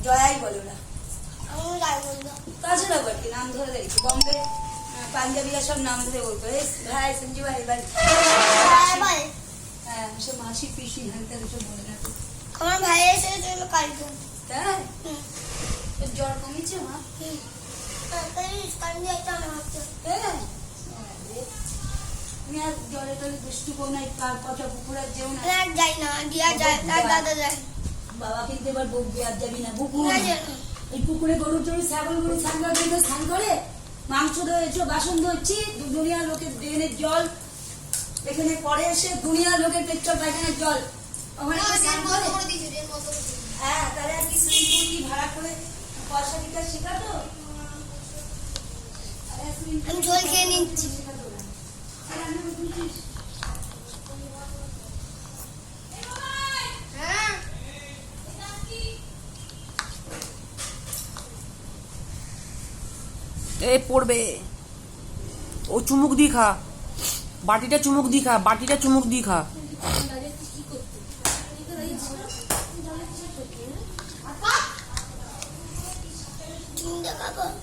জয়াই বলে ওরা। আমি যাই বলবো তাছাড়া আবার কি নাম ধরে দেখি বম্বে পাঞ্জাবিরা সব নাম ধরে বলতো ভাই সঞ্জু ভাই ভাই। ভাই হ্যাঁ সে মাসি পিসি হানতে সব বলে না তো। আমার ভাই এসেছিল কালকে। তাই তোর জ্বর কমেছে মা? কালকে একটা আমার হচ্ছে হ্যাঁ তুমি আর জলে টলে দুষ্টু করো না, কার কথা পুকুরে যেও না। আর যাই না, দিয়া যায় তার দাদা যায়। বাবা কিন্তু এবার বকবে আর যাবি না পুকুর। না যায় না। এই পুকুরে গরু টরু ছাগল গরু ছাগল কিন্তু স্নান করে মাংস ধরেছো বাসন ধরছি দুনিয়া লোকের ড্রেনের জল এখানে পরে এসে দুনিয়া লোকের পেট্রোল পায়খানার জল ওখানে স্নান করে। হ্যাঁ তাহলে আর কি সুইমিং পুল কি ভাড়া করে পয়সা দিতে শেখাতো? আমি জল খেয়ে নিচ্ছি। এই পড়বে ও চুমুক দি খা বাটিটা চুমুক দি খা বাটিটা চুমুক দি খা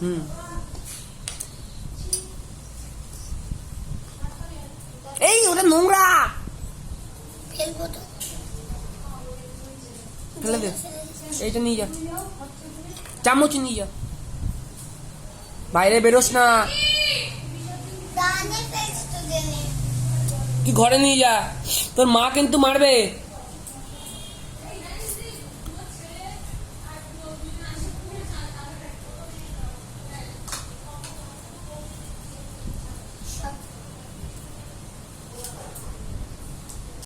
হুম এই ওটা নোংরা ফেলবো তো ফেলে দে এইটা নিয়ে যা চামচ নিয়ে যা বাইরে বেরোস না দানে পেস্ট তো দেনে কি ঘরে নিয়ে যা তোর মা কিন্তু মারবে